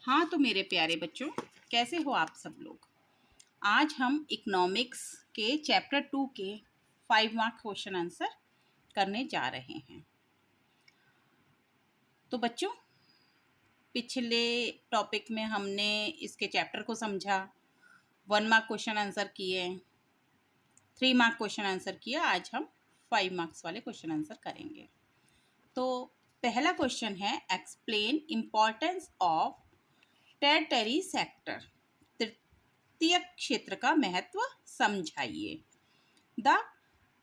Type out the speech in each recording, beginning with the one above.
हाँ तो मेरे प्यारे बच्चों, कैसे हो आप सब लोग। आज हम इकोनॉमिक्स के चैप्टर 2 के 5 मार्क क्वेश्चन आंसर करने जा रहे हैं। तो बच्चों, पिछले टॉपिक में हमने इसके चैप्टर को समझा, 1 मार्क क्वेश्चन आंसर किए, 3 मार्क क्वेश्चन आंसर किए। आज हम 5 मार्क्स वाले क्वेश्चन आंसर करेंगे। तो पहला क्वेश्चन है, explain importance of territory sector. तृतीय क्षेत्र का महत्व समझाइए। The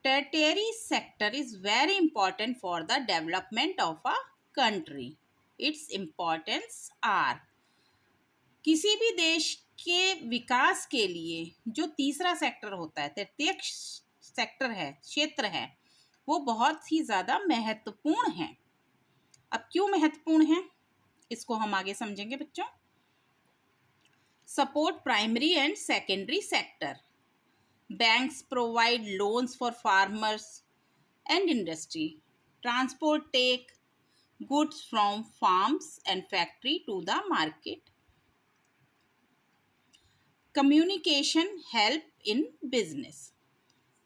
territory sector is very important for the development of a country. Its importance are. किसी भी देश के विकास के लिए जो तीसरा सेक्टर होता है, तृतीय सेक्टर है, क्षेत्र है, वो बहुत ही ज़्यादा महत्वपूर्ण है। अब क्यों महत्वपूर्ण है, इसको हम आगे समझेंगे बच्चों। Support primary and secondary sector. Banks provide loans for farmers and industry. Transport take goods from farms and factory to the market. Communication help in business.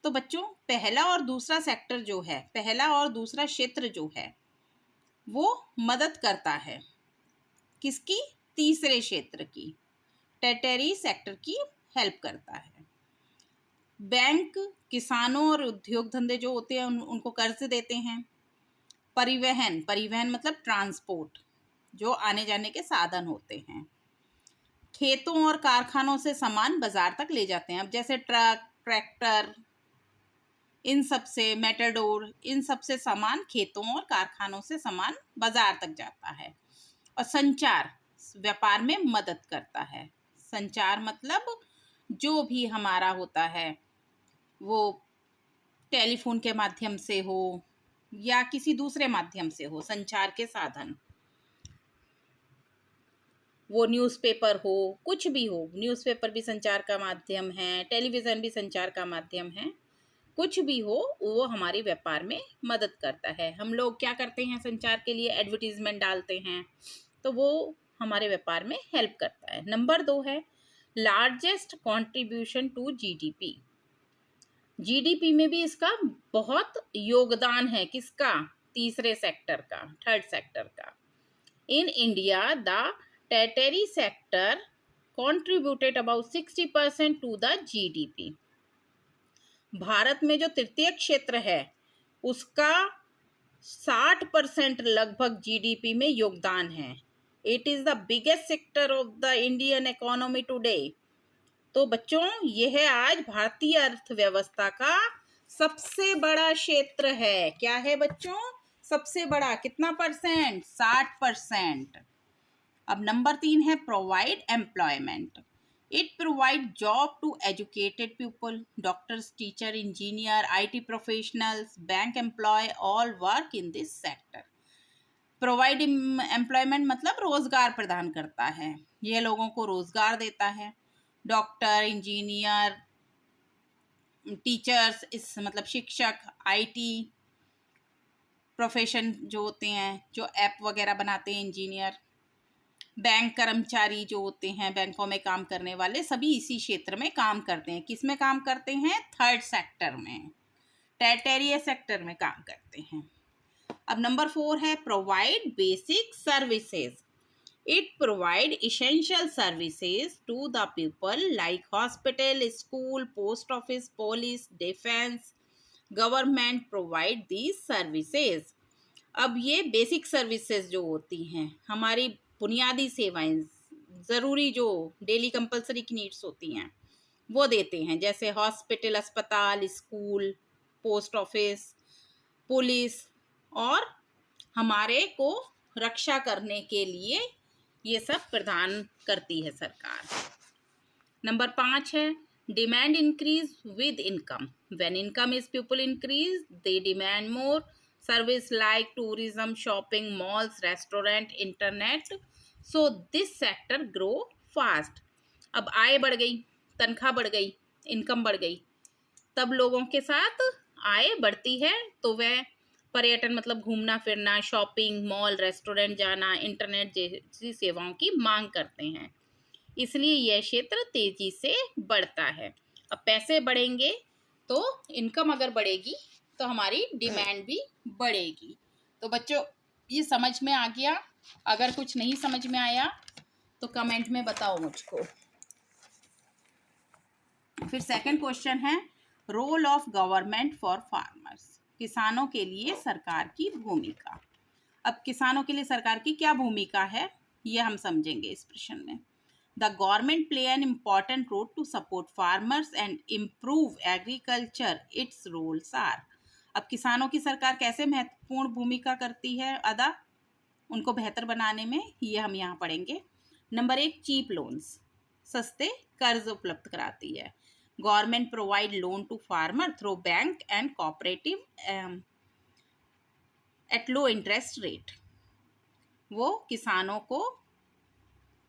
तो बच्चों, पहला और दूसरा सेक्टर जो है, पहला और दूसरा क्षेत्र जो है, वो मदद करता है किसकी? तीसरे क्षेत्र की, टेरिटरी सेक्टर की हेल्प करता है। बैंक किसानों और उद्योग धंधे जो होते हैं उनको कर्ज देते हैं। परिवहन मतलब ट्रांसपोर्ट, जो आने जाने के साधन होते हैं। खेतों और कारखानों से सामान बाजार तक ले जाते हैं। अब जैसे ट्रक, ट्रैक्टर, इन सब से, मेटाडोर, इन सब से सामान, खेतों और कारखानों से सामान बाजार तक जाता है। और संचार व्यापार में मदद करता है। संचार मतलब जो भी हमारा होता है वो टेलीफोन के माध्यम से हो या किसी दूसरे माध्यम से हो, संचार के साधन, वो न्यूज़पेपर हो, कुछ भी हो। न्यूज़पेपर भी संचार का माध्यम है, टेलीविज़न भी संचार का माध्यम है। कुछ भी हो, वो हमारे व्यापार में मदद करता है। हम लोग क्या करते हैं, संचार के लिए एडवर्टीजमेंट डालते हैं, तो वो हमारे व्यापार में हेल्प करता है। नंबर 2 है, largest contribution to GDP. GDP में भी इसका बहुत योगदान है। किसका? तीसरे सेक्टर का, थर्ड सेक्टर का। In India the territory sector contributed about 60% to the GDP. भारत में जो तृतीय क्षेत्र है उसका 60% लगभग जीडीपी में योगदान है। It is the biggest sector of the Indian economy today. तो बच्चों, यह आज भारतीय अर्थव्यवस्था का सबसे बड़ा क्षेत्र है। क्या है बच्चों? सबसे बड़ा। कितना परसेंट? 60%। अब नंबर 3 है, provide employment. It provide job to educated people. Doctors, teacher, engineer, IT professionals, bank employ, all work in this sector. Provide employment मतलब रोजगार प्रदान करता है। यह लोगों को रोजगार देता है। डॉक्टर, इंजीनियर, टीचर्स, इस मतलब शिक्षक, आईटी प्रोफेशन जो होते हैं, जो ऐप वगैरह बनाते हैं, इंजीनियर, बैंक कर्मचारी जो होते हैं, बैंकों में काम करने वाले, सभी इसी क्षेत्र में काम करते हैं। किस में काम करते हैं? थर्ड सेक्टर में, टेरिटरी सेक्टर में काम करते हैं। अब नंबर 4 है, provide basic services. It provide essential services to the people like hospital, school, post office, police, defense. Government provide these services. अब ये बेसिक सर्विसेज जो होती हैं, हमारी बुनियादी सेवाएं, ज़रूरी जो डेली कंपलसरी की नीड्स होती हैं, वो देते हैं। जैसे हॉस्पिटल, अस्पताल, स्कूल, पोस्ट ऑफिस, पुलिस, और हमारे को रक्षा करने के लिए ये सब प्रदान करती है सरकार। नंबर 5 है, demand increase with income. When income is people increase, they demand more service like tourism, shopping, malls, restaurant, internet. So this sector grow fast. अब आय बढ़ गई, तनख्वाह बढ़ गई, इनकम बढ़ गई, तब लोगों के साथ आय बढ़ती है, तो वह पर्यटन मतलब घूमना फिरना, शॉपिंग, मॉल, रेस्टोरेंट जाना, इंटरनेट जैसी सेवाओं की मांग करते हैं। इसलिए यह क्षेत्र तेजी से बढ़ता है। अब पैसे बढ़ेंगे तो इनकम अगर बढ़ेगी तो हमारी डिमांड भी बढ़ेगी। तो बच्चों ये समझ में आ गया? अगर कुछ नहीं समझ में आया तो कमेंट में बताओ मुझको। फिर सेकंड क्वेश्चन है role of government for farmers, किसानों के लिए सरकार की भूमिका। अब किसानों के लिए सरकार की क्या भूमिका है ये हम समझेंगे इस प्रश्न में। The government play an important role to support farmers and improve agriculture, its roles are. अब किसानों की सरकार कैसे महत्वपूर्ण भूमिका करती है अदा उनको बेहतर बनाने में, ये हम यहाँ पढ़ेंगे। नंबर 1, चीप लोन्स, सस्ते कर्ज उपलब्ध कराती है। Government provide loan to farmer through bank and cooperative at low interest rate. वो किसानों को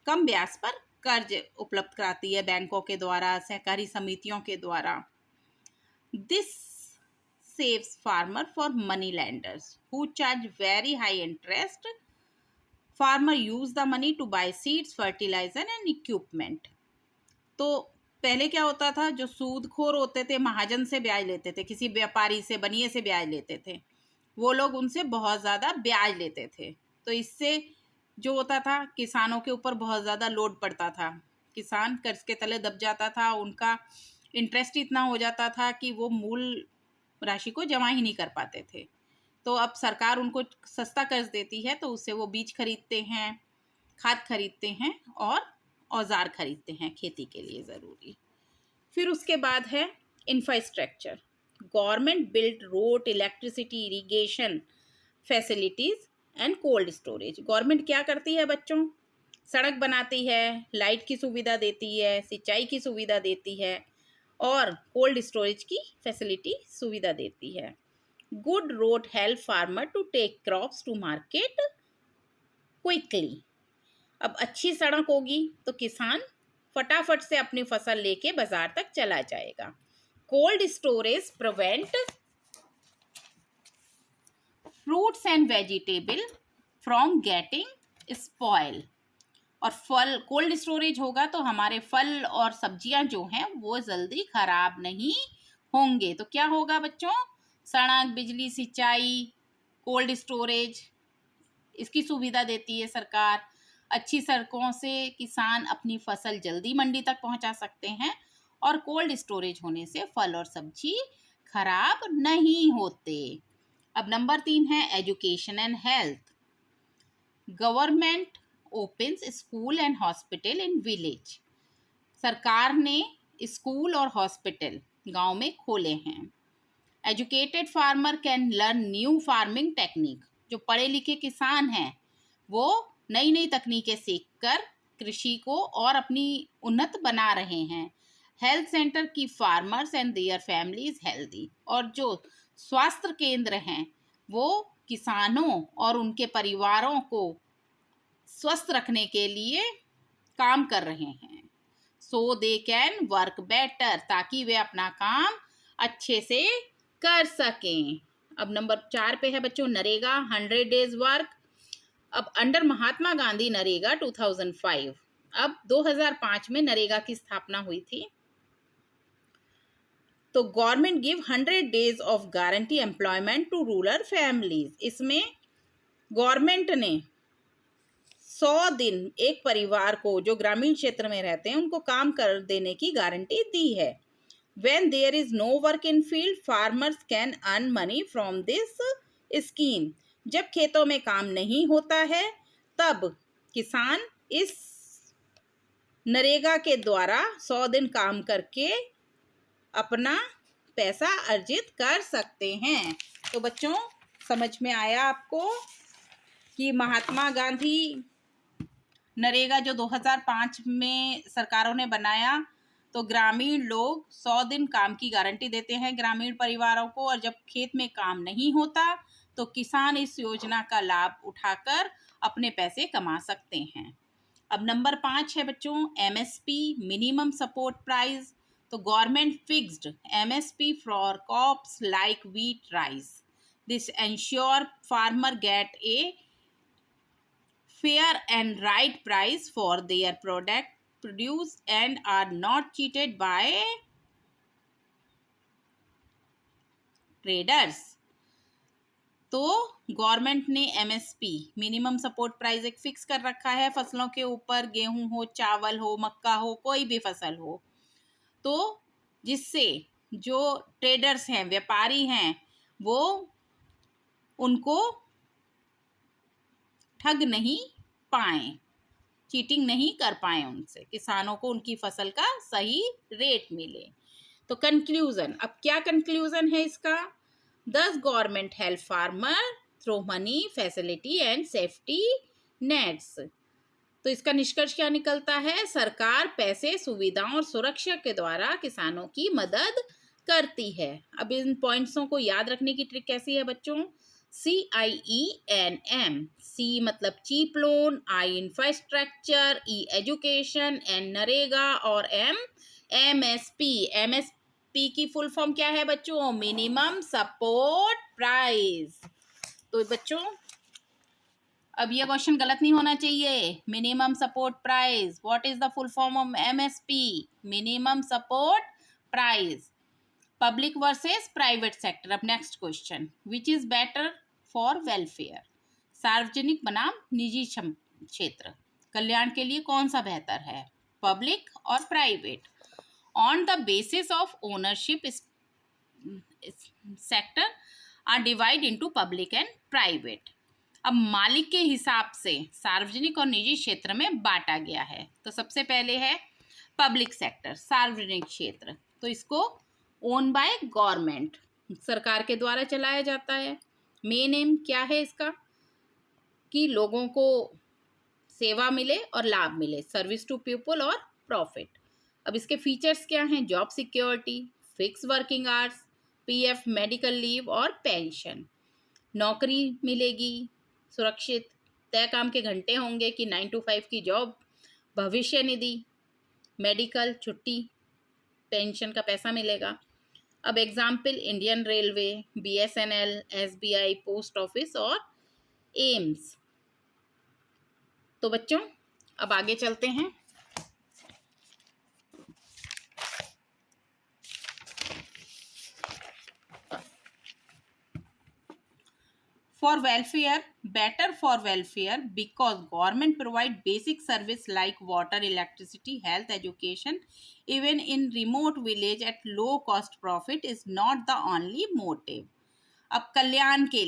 कम ब्याज पर कर्ज उपलब्ध कराती है बैंकों के द्वारा, सहकारी समितियों के द्वारा। This saves farmer for money lenders who charge very high interest. Farmer use the money to buy seeds, fertiliser and equipment. तो पहले क्या होता था, जो सूदखोर होते थे महाजन से ब्याज लेते थे, किसी व्यापारी से बनिए से ब्याज लेते थे, वो लोग उनसे बहुत ज़्यादा ब्याज लेते थे। तो इससे जो होता था किसानों के ऊपर बहुत ज़्यादा लोड पड़ता था, किसान कर्ज के तले दब जाता था, उनका इंटरेस्ट इतना हो जाता था कि वो मूल राशि को जमा ही नहीं कर पाते थे। तो अब सरकार उनको सस्ता कर्ज देती है तो उससे वो बीज खरीदते हैं, खाद खरीदते हैं और औजार खरीदते हैं खेती के लिए ज़रूरी। फिर उसके बाद है infrastructure. Government build road, electricity, irrigation facilities and cold storage. Government क्या करती है बच्चों, सड़क बनाती है, लाइट की सुविधा देती है, सिंचाई की सुविधा देती है और कोल्ड स्टोरेज की फैसिलिटी सुविधा देती है। Good road help farmer to take crops to market quickly. अब अच्छी सड़क होगी तो किसान फटाफट से अपनी फसल लेके बाजार तक चला जाएगा। Cold storage prevent fruits and vegetable from getting spoil. और फल कोल्ड स्टोरेज होगा तो हमारे फल और सब्जियां जो हैं वो जल्दी खराब नहीं होंगे। तो क्या होगा बच्चों, सड़क, बिजली, सिंचाई, कोल्ड स्टोरेज इसकी सुविधा देती है सरकार। अच्छी सड़कों से किसान अपनी फसल जल्दी मंडी तक पहुंचा सकते हैं और कोल्ड स्टोरेज होने से फल और सब्जी खराब नहीं होते। अब नंबर 3 है education and health. Government opens school and hospital in village. सरकार ने स्कूल और हॉस्पिटल गांव में खोले हैं। Educated farmer can learn new farming technique. जो पढ़े लिखे किसान हैं वो नई नई तकनीकें सीखकर कृषि को और अपनी उन्नत बना रहे हैं। हेल्थ सेंटर की farmers and their families healthy. और जो स्वास्थ्य केंद्र हैं वो किसानों और उनके परिवारों को स्वस्थ रखने के लिए काम कर रहे हैं। सो दे कैन वर्क बेटर, ताकि वे अपना काम अच्छे से कर सकें। अब नंबर 4 पे है बच्चों नरेगा 100 डेज वर्क। अब अंडर महात्मा गांधी नरेगा 2005। अब 2005 में नरेगा की स्थापना हुई थी। तो government give 100 days of guarantee employment to rural families. इसमें गवर्नमेंट ने 100 दिन एक परिवार को जो ग्रामीण क्षेत्र में रहते हैं उनको काम कर देने की गारंटी दी है। When there is no work in field, farmers can earn money from this scheme. जब खेतों में काम नहीं होता है तब किसान इस नरेगा के द्वारा 100 दिन काम करके अपना पैसा अर्जित कर सकते हैं। तो बच्चों समझ में आया आपको कि महात्मा गांधी नरेगा जो 2005 में सरकारों ने बनाया तो ग्रामीण लोग 100 दिन काम की गारंटी देते हैं ग्रामीण परिवारों को, और जब खेत में काम नहीं होता तो किसान इस योजना का लाभ उठाकर अपने पैसे कमा सकते हैं। अब नंबर 5 है बच्चों एमएसपी मिनिमम सपोर्ट प्राइस। तो government fixed MSP for crops like wheat, rice. This ensure farmer gate A fair and right price for their product produce and are not cheated by traders. तो government ने MSP minimum support price एक fix कर रखा है फसलों के ऊपर, गेहूं हो, चावल हो, मक्का हो, कोई भी फसल हो, तो जिससे जो ट्रेडर्स हैं, व्यापारी हैं, वो उनको ठग नहीं पाए, चीटिंग नहीं कर पाए उनसे, किसानों को उनकी फसल का सही रेट मिले। तो कंक्लूजन, अब क्या कंक्लूजन है इसका? दस government help farmer through money, facility and safety nets. तो इसका निष्कर्ष क्या निकलता है? सरकार पैसे, सुविधाओं और सुरक्षा के द्वारा किसानों की मदद करती है। अब इन पॉइंट्सों को याद रखने की ट्रिक कैसी है बच्चों? CIENM, C मतलब cheap loan, I infrastructure, E education, N NREGA और M MSP। MSP की फुल फॉर्म क्या है बच्चों? Minimum support price. तो बच्चों अब ये क्वेश्चन गलत नहीं होना चाहिए। Minimum support price, what is the full form of MSP? Minimum support price. Public versus private sector. अब next question, which is better for welfare? सार्वजनिक बनाम निजी क्षेत्र, कल्याण के लिए कौन सा बेहतर है? पब्लिक और private. On the basis of ownership sector are divide into public and private. अब मालिक के हिसाब से सार्वजनिक और निजी क्षेत्र में बांटा गया है। तो सबसे पहले है पब्लिक सेक्टर, सार्वजनिक क्षेत्र, तो इसको ओन बाय गवर्नमेंट, सरकार के द्वारा चलाया जाता है। मेन एम क्या है इसका? कि लोगों को सेवा मिले और लाभ मिले, सर्विस टू पीपल और प्रॉफिट। अब इसके फीचर्स क्या हैं? Job security, fix working hours, PF, medical leave और पेंशन, नौकरी मिलेगी, सुरक्षित तय काम के घंटे होंगे कि 9 to 5 की जॉब, भविष्य निधि, मेडिकल, छुट्टी, पेंशन का पैसा मिलेगा। अब example, Indian railway, BSNL, SBI, post office और एम्स। तो बच्चों अब आगे चलते हैं। For welfare, better for welfare because government provide basic service like water, electricity, health, education, even in remote village at low cost. Profit is not the only motive. अब कल्याण के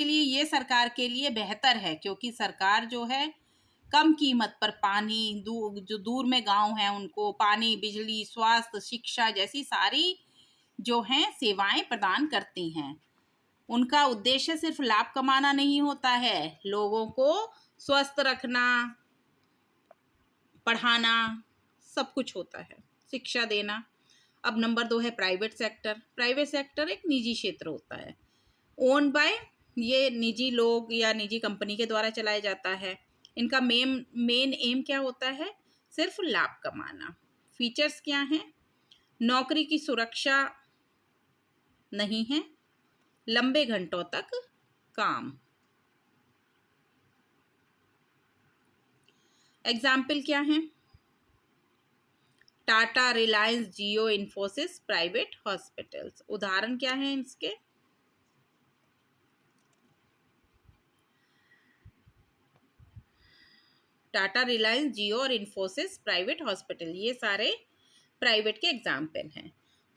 लिए ये सरकार के लिए बेहतर है, क्योंकि सरकार जो है कम कीमत पर पानी, जो दूर में गांव हैं उनको पानी, बिजली, स्वास्थ्य, शिक्षा जैसी सारी जो हैं सेवाएं प्रदान करती हैं। उनका उद्देश्य सिर्फ लाभ कमाना नहीं होता है, लोगों को स्वस्थ रखना, पढ़ाना, सब कुछ होता है, शिक्षा देना। अब नंबर 2 है प्राइवेट सेक्टर। प्राइवेट सेक्टर एक निजी क्षेत्र होता है, ओन बाय, ये निजी लोग या निजी कंपनी के द्वारा चलाया जाता है। इनका मेन एम क्या होता है? सिर्फ लाभ कमाना। फीचर्स क्या हैं? नौकरी की सुरक्षा नहीं है, लंबे घंटों तक काम। एग्जाम्पल क्या है? टाटा, रिलायंस, जियो, इन्फोसिस, प्राइवेट हॉस्पिटल्स। उदाहरण क्या है इसके? टाटा, रिलायंस, जियो और इन्फोसिस, प्राइवेट हॉस्पिटल, ये सारे प्राइवेट के एग्जाम्पल हैं।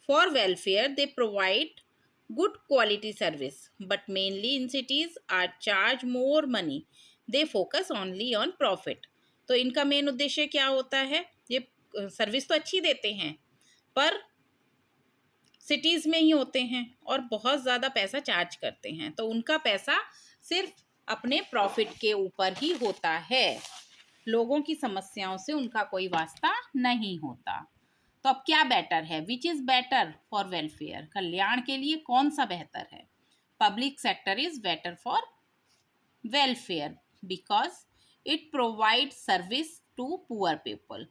For welfare they provide good quality service but mainly in cities are charge more money, they focus only on profit। तो इनका मेन उद्देश्य क्या होता है? ये सर्विस तो अच्छी देते हैं पर सिटीज़ में ही होते हैं और बहुत ज़्यादा पैसा चार्ज करते हैं, तो उनका पैसा सिर्फ अपने प्रॉफिट के ऊपर ही होता है, लोगों की समस्याओं से उनका कोई वास्ता नहीं होता। तो अब क्या बेटर है? Which is better for welfare, कल्याण के लिए कौन सा बेहतर है? Public sector is better for welfare because it provide service to poor people.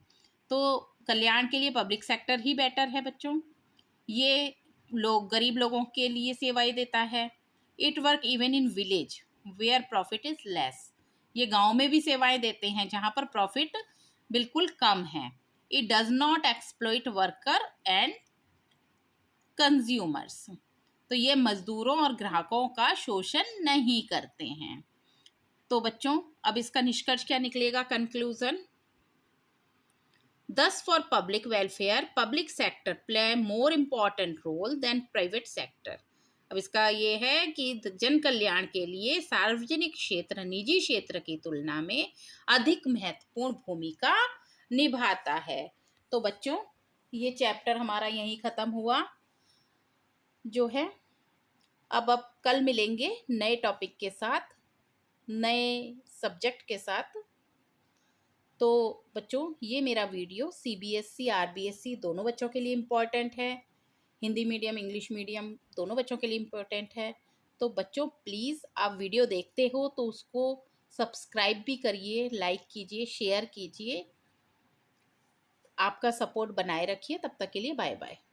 तो कल्याण के लिए पब्लिक सेक्टर ही बेटर है बच्चों। ये गरीब लोगों के लिए सेवाएं देता है। It work even in village where profit is less. ये गांव में भी सेवाएं देते हैं जहां पर प्रॉफिट बिल्कुल कम है। It does not exploit worker and consumers. तो ये मजदूरों और ग्राहकों का शोषण नहीं करते हैं। तो बच्चों, अब इसका निष्कर्ष क्या निकलेगा, conclusion. Thus, for public welfare, public sector play a more important role than private sector. अब इसका ये है कि जन कल्याण के लिए सार्वजनिक क्षेत्र निजी क्षेत्र की तुलना में अधिक महत्वपूर्ण भूमिका निभाता है। तो बच्चों, ये चैप्टर हमारा यहीं ख़त्म हुआ जो है। अब कल मिलेंगे नए टॉपिक के साथ, नए सब्जेक्ट के साथ। तो बच्चों, ये मेरा वीडियो CBSE RBSE दोनों बच्चों के लिए इम्पॉर्टेंट है। हिंदी मीडियम इंग्लिश मीडियम दोनों बच्चों के लिए इम्पोर्टेंट है। तो बच्चों प्लीज़, आप वीडियो देखते हो तो उसको सब्सक्राइब भी करिए, लाइक कीजिए, शेयर कीजिए। आपका सपोर्ट बनाए रखिए। तब तक के लिए बाय बाय।